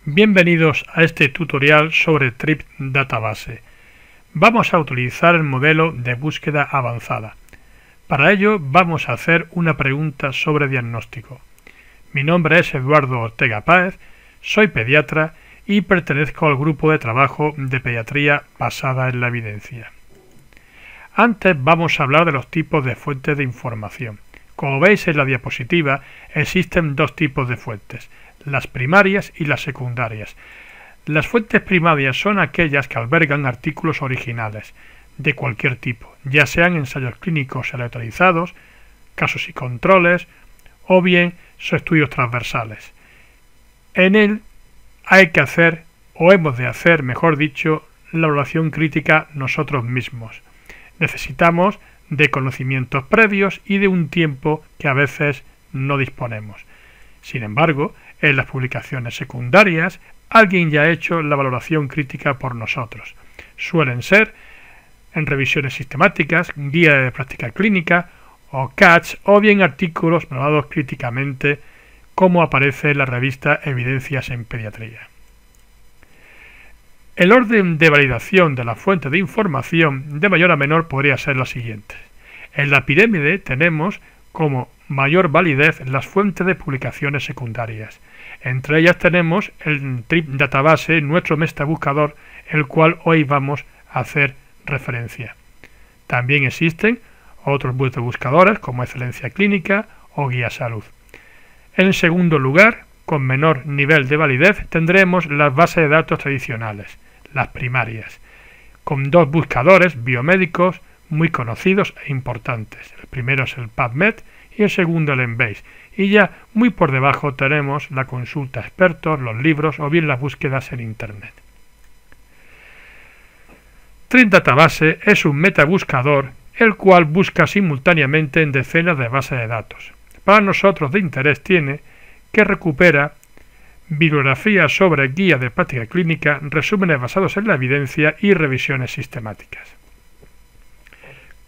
Bienvenidos a este tutorial sobre Trip Database. Vamos a utilizar el modelo de búsqueda avanzada. Para ello vamos a hacer una pregunta sobre diagnóstico. Mi nombre es Eduardo Ortega Páez, soy pediatra y pertenezco al grupo de trabajo de pediatría basada en la evidencia. Antes vamos a hablar de los tipos de fuentes de información. Como veis en la diapositiva, existen dos tipos de fuentes, las primarias y las secundarias. Las fuentes primarias son aquellas que albergan artículos originales, de cualquier tipo, ya sean ensayos clínicos aleatorizados, casos y controles, o bien son estudios transversales. En él hay que hacer, o hemos de hacer, mejor dicho, la evaluación crítica nosotros mismos. Necesitamos de conocimientos previos y de un tiempo que a veces no disponemos. Sin embargo, en las publicaciones secundarias, alguien ya ha hecho la valoración crítica por nosotros. Suelen ser en revisiones sistemáticas, guía de práctica clínica o CATS, o bien artículos valorados críticamente, como aparece en la revista Evidencias en Pediatría. El orden de validación de la fuente de información de mayor a menor podría ser la siguiente. En la pirámide tenemos como mayor validez las fuentes de publicaciones secundarias. Entre ellas tenemos el Trip Database, nuestro metabuscador, el cual hoy vamos a hacer referencia. También existen otros buscadores como Excelencia Clínica o Guía Salud. En segundo lugar, con menor nivel de validez, tendremos las bases de datos tradicionales, las primarias, con dos buscadores biomédicos muy conocidos e importantes. El primero es el PubMed y el segundo el Embase. Y ya muy por debajo tenemos la consulta a expertos, los libros o bien las búsquedas en Internet. Trip Database es un metabuscador el cual busca simultáneamente en decenas de bases de datos. Para nosotros de interés tiene que recupera bibliografía sobre guía de práctica clínica, resúmenes basados en la evidencia y revisiones sistemáticas.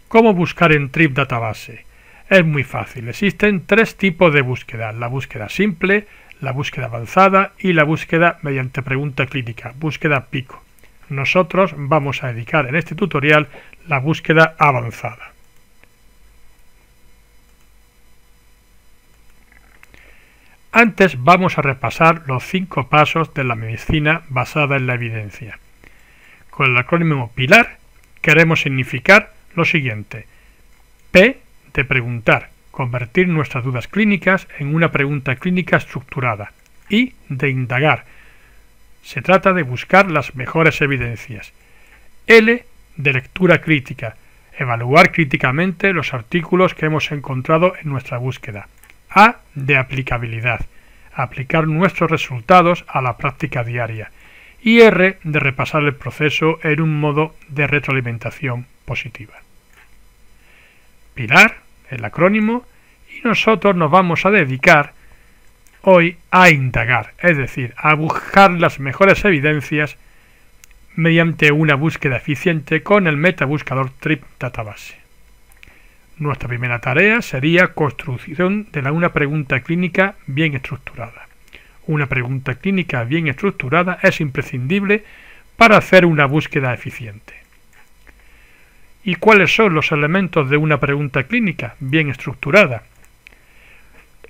¿Cómo buscar en Trip Database? Es muy fácil. Existen tres tipos de búsqueda: la búsqueda simple, la búsqueda avanzada y la búsqueda mediante pregunta clínica, búsqueda PICO. Nosotros vamos a dedicar en este tutorial la búsqueda avanzada. Antes vamos a repasar los 5 pasos de la medicina basada en la evidencia. Con el acrónimo PILAR queremos significar lo siguiente. P de preguntar, convertir nuestras dudas clínicas en una pregunta clínica estructurada. I de indagar. Se trata de buscar las mejores evidencias. L de lectura crítica. Evaluar críticamente los artículos que hemos encontrado en nuestra búsqueda. A de aplicabilidad. Aplicar nuestros resultados a la práctica diaria. Y R de repasar el proceso en un modo de retroalimentación positiva. PILAR, el acrónimo, y nosotros nos vamos a dedicar hoy a indagar, es decir, a buscar las mejores evidencias mediante una búsqueda eficiente con el metabuscador Trip Database. Nuestra primera tarea sería construcción de una pregunta clínica bien estructurada. Una pregunta clínica bien estructurada es imprescindible para hacer una búsqueda eficiente. ¿Y cuáles son los elementos de una pregunta clínica bien estructurada?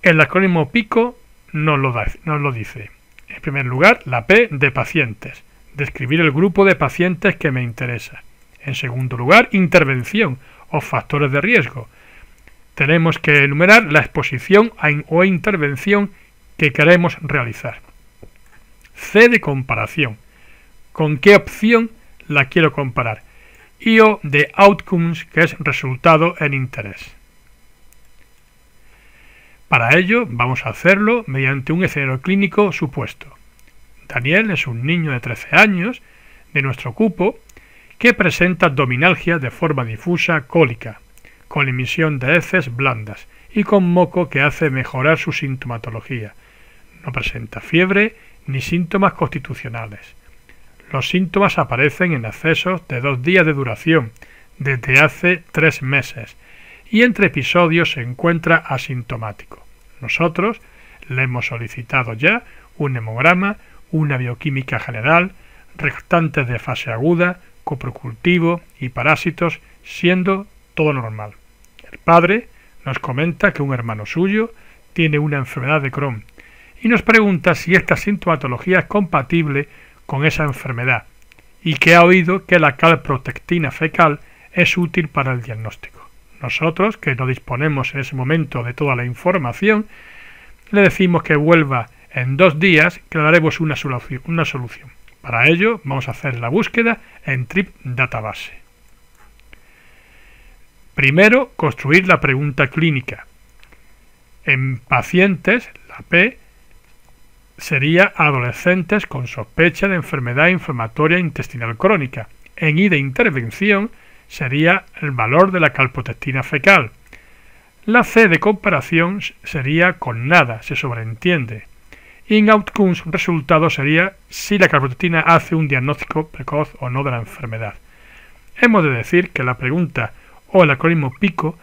El acrónimo PICO nos lo dice. En primer lugar, la P de pacientes, describir el grupo de pacientes que me interesa. En segundo lugar, intervención o factores de riesgo. Tenemos que enumerar la exposición o intervención que queremos realizar. C de comparación. ¿Con qué opción la quiero comparar? Y O de outcomes, que es resultado en interés. Para ello vamos a hacerlo mediante un escenario clínico supuesto. Daniel es un niño de 13 años de nuestro cupo que presenta abdominalgia de forma difusa cólica, con emisión de heces blandas y con moco que hace mejorar su sintomatología. No presenta fiebre ni síntomas constitucionales. Los síntomas aparecen en accesos de 2 días de duración, desde hace 3 meses, y entre episodios se encuentra asintomático. Nosotros le hemos solicitado ya un hemograma una bioquímica general, restantes de fase aguda, coprocultivo y parásitos, siendo todo normal. El padre nos comenta que un hermano suyo tiene una enfermedad de Crohn y nos pregunta si esta sintomatología es compatible con esa enfermedad y que ha oído que la calprotectina fecal es útil para el diagnóstico. Nosotros, que no disponemos en ese momento de toda la información, le decimos que vuelva en 2 días, que le daremos una solución. Para ello vamos a hacer la búsqueda en Trip Database. Primero, construir la pregunta clínica. En pacientes, la P sería adolescentes con sospecha de enfermedad inflamatoria intestinal crónica. En I de intervención sería el valor de la calprotectina fecal. La C de comparación sería con nada, se sobreentiende. In outcomes, resultado sería si la calprotectina hace un diagnóstico precoz o no de la enfermedad. Hemos de decir que la pregunta o el acrónimo PICO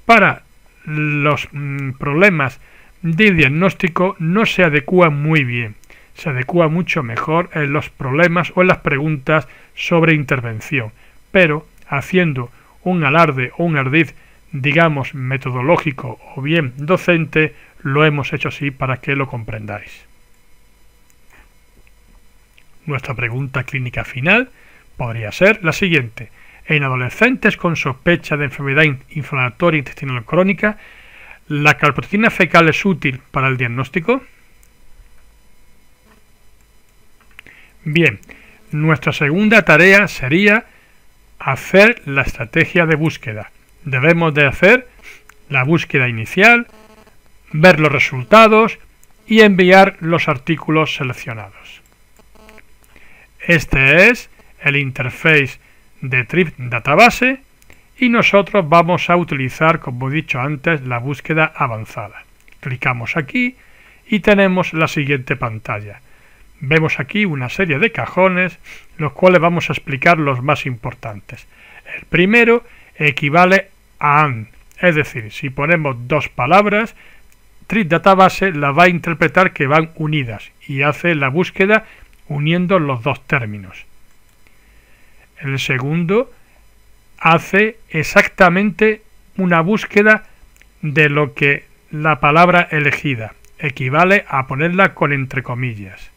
para los problemas de diagnóstico no se adecúa muy bien. Se adecúa mucho mejor en los problemas o en las preguntas sobre intervención, pero haciendo un alarde o un ardid, digamos, metodológico o bien docente, lo hemos hecho así para que lo comprendáis. Nuestra pregunta clínica final podría ser la siguiente. En adolescentes con sospecha de enfermedad inflamatoria intestinal crónica, ¿la calprotectina fecal es útil para el diagnóstico? Bien, nuestra segunda tarea sería hacer la estrategia de búsqueda. Debemos de hacer la búsqueda inicial, ver los resultados y enviar los artículos seleccionados. Este es el interface de Trip Database y nosotros vamos a utilizar, como he dicho antes, la búsqueda avanzada. Clicamos aquí y tenemos la siguiente pantalla. Vemos aquí una serie de cajones, los cuales vamos a explicar los más importantes. El primero equivale a AND, es decir, si ponemos 2 palabras, Trip Database la va a interpretar que van unidas y hace la búsqueda uniendo los 2 términos. El segundo hace exactamente una búsqueda de lo que la palabra elegida equivale a ponerla con entre comillas.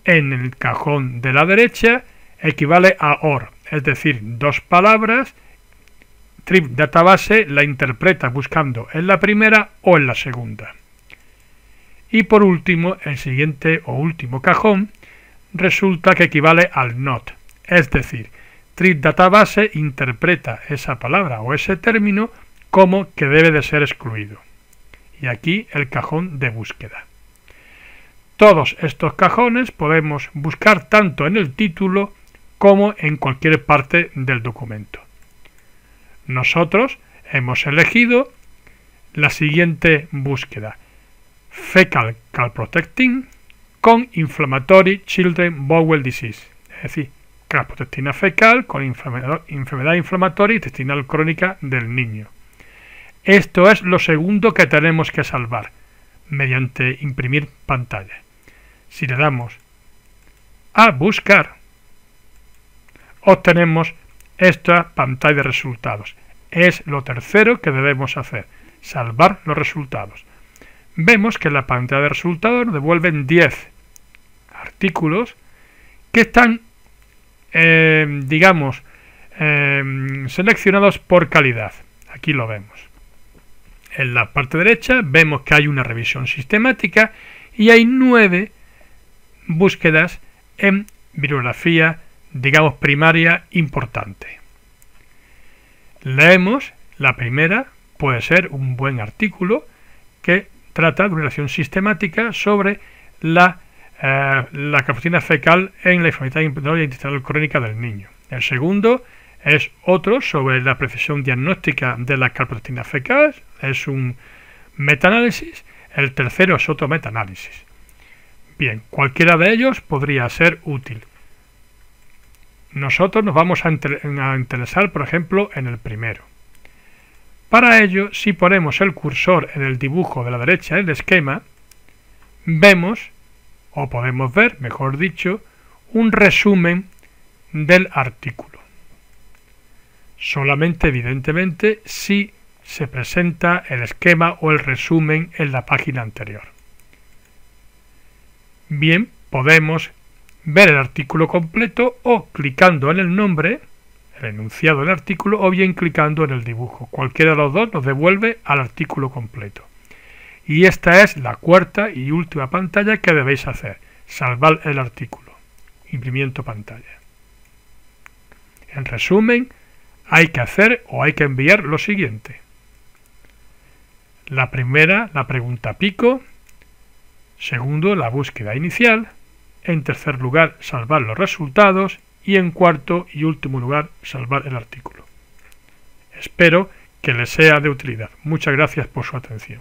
En el cajón de la derecha equivale a OR, es decir, 2 palabras. Trip Database la interpreta buscando en la primera o en la segunda. Y por último, el siguiente o último cajón resulta que equivale al NOT, es decir, Trip Database interpreta esa palabra o ese término como que debe de ser excluido. Y aquí el cajón de búsqueda. Todos estos cajones podemos buscar tanto en el título como en cualquier parte del documento. Nosotros hemos elegido la siguiente búsqueda: Fecal Calprotectin con Inflammatory Children Bowel Disease, es decir, calprotectina fecal con enfermedad inflamatoria intestinal crónica del niño. Esto es lo segundo que tenemos que salvar mediante imprimir pantalla. Si le damos a buscar, obtenemos esta pantalla de resultados. Es lo tercero que debemos hacer, salvar los resultados. Vemos que en la pantalla de resultados nos devuelven 10 artículos que están, seleccionados por calidad. Aquí lo vemos. En la parte derecha vemos que hay una revisión sistemática y hay 9 búsquedas en bibliografía, digamos, primaria importante. Leemos la primera, puede ser un buen artículo que trata de una relación sistemática sobre la calprotectina fecal en la enfermedad inflamatoria intestinal crónica del niño. El segundo es otro sobre la precisión diagnóstica de la calprotectina fecal, es un metaanálisis. El tercero es otro metaanálisis. Bien, cualquiera de ellos podría ser útil. Nosotros nos vamos a interesar, por ejemplo, en el primero. Para ello, si ponemos el cursor en el dibujo de la derecha del esquema, vemos o podemos ver, mejor dicho, un resumen del artículo. Solamente, evidentemente, si se presenta el esquema o el resumen en la página anterior. Bien, podemos ver el artículo completo o clicando en el nombre, el enunciado del artículo, o bien clicando en el dibujo. Cualquiera de los dos nos devuelve al artículo completo. Y esta es la cuarta y última pantalla que debéis hacer. Salvar el artículo. Imprimiendo pantalla. En resumen, hay que hacer o hay que enviar lo siguiente. La primera, la pregunta pico. Segundo, la búsqueda inicial. En tercer lugar, salvar los resultados. Y en cuarto y último lugar, salvar el artículo. Espero que les sea de utilidad. Muchas gracias por su atención.